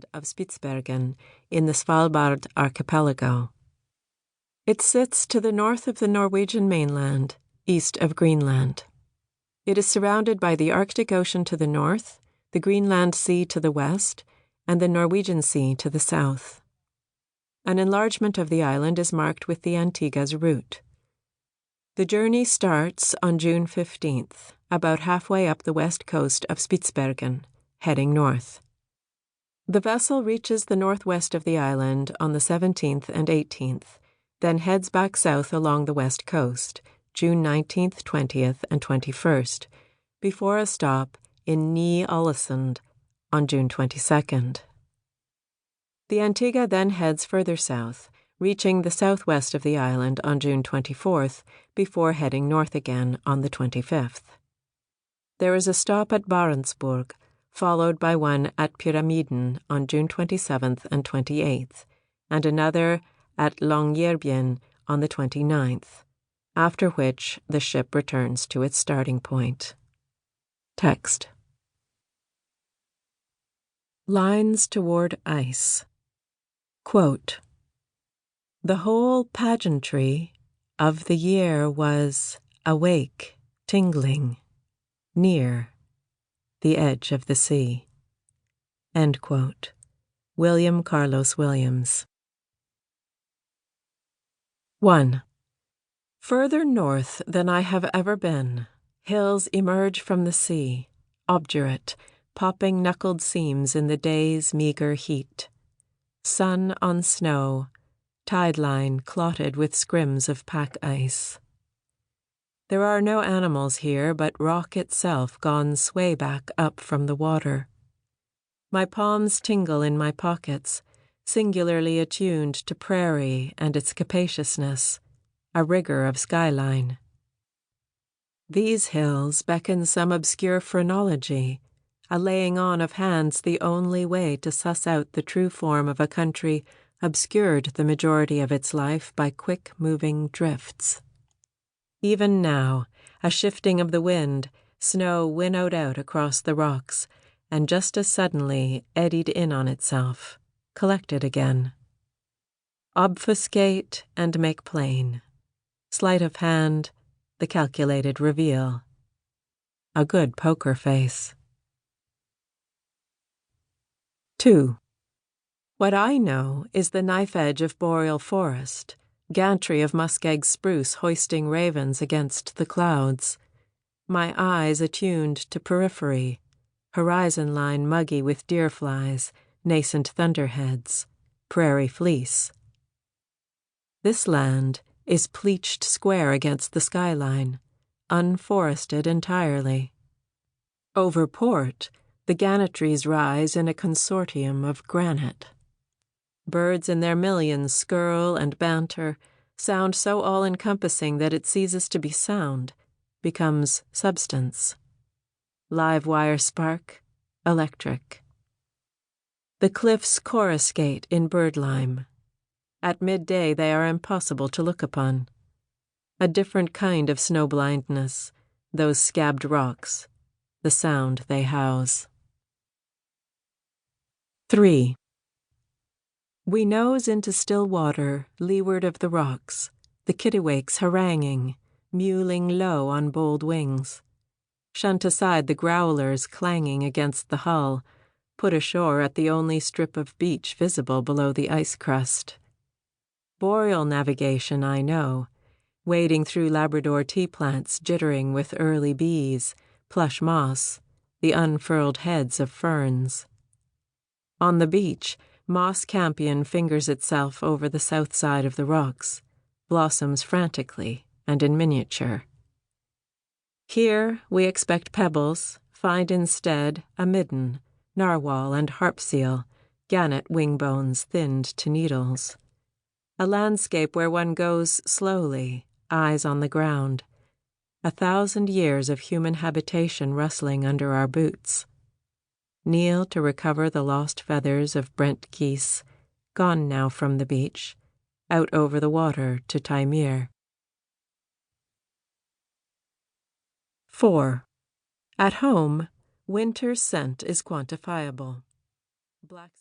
island of Spitsbergen in the Svalbard archipelago. It sits to the north of the Norwegian mainland, east of Greenland. It is surrounded by the Arctic Ocean to the north, the Greenland Sea to the west, and the Norwegian Sea to the south. An enlargement of the island is marked with the Antigua's route. The journey starts on June 15th, about halfway up the west coast of Spitsbergen, heading north. The vessel reaches the northwest of the island on the 17th and 18th, then heads back south along the west coast, June 19th, 20th, and 21st, before a stop in Ny-Ålesund on June 22nd. The Antigua then heads further south, reaching the southwest of the island on June 24th, before heading north again on the 25th. There is a stop at Barentsburg, followed by one at Pyramiden on June 27th and 28th, and another at Longyearbyen on the 29th, after which the ship returns to its starting point. Text. Lines toward ice. Quote, "The whole pageantry of the year was awake, tingling, near the edge of the sea." End quote. William Carlos Williams. 1. Further north than I have ever been, hills emerge from the sea, obdurate, popping knuckled seams in the day's meager heat. Sun on snow, tide line clotted with scrims of pack ice. There are no animals here but rock itself gone swayback up from the water. My palms tingle in my pockets, singularly attuned to prairie and its capaciousness, a rigor of skyline. These hills beckon some obscure phrenology, a laying on of hands the only way to suss out the true form of a country obscured the majority of its life by quick-moving drifts. Even now, a shifting of the wind, snow winnowed out across the rocks, and just as suddenly eddied in on itself, collected again. Obfuscate and make plain. Sleight of hand, the calculated reveal. A good poker face. 2. What I know is the knife edge of boreal forest, gantry of muskeg spruce hoisting ravens against the clouds, my eyes attuned to periphery, horizon line muggy with deer flies, nascent thunderheads, prairie fleece. This land is pleached square against the skyline, unforested entirely. Over port, the gannetries rise in a consortium of granite. Birds in their millions skirl and banter, sound so all-encompassing that it ceases to be sound, becomes substance. Live wire spark, electric. The cliffs coruscate in birdlime. At midday they are impossible to look upon. A different kind of snow-blindness, those scabbed rocks, the sound they house. 3. We nose into still water, leeward of the rocks, the kittiwakes haranguing, mewling low on bold wings. Shunt aside the growlers clanging against the hull, put ashore at the only strip of beach visible below the ice crust. Boreal navigation I know, wading through Labrador tea plants jittering with early bees, plush moss, the unfurled heads of ferns. On the beach, moss campion fingers itself over the south side of the rocks, blossoms frantically and in miniature. Here we expect pebbles, find instead a midden, narwhal and harp seal, gannet wing bones thinned to needles. A landscape where one goes slowly, eyes on the ground. 1,000 years of human habitation rustling under our boots. Kneel to recover the lost feathers of Brent geese, gone now from the beach, out over the water to Taimyr. 4. At home, winter's scent is quantifiable. Black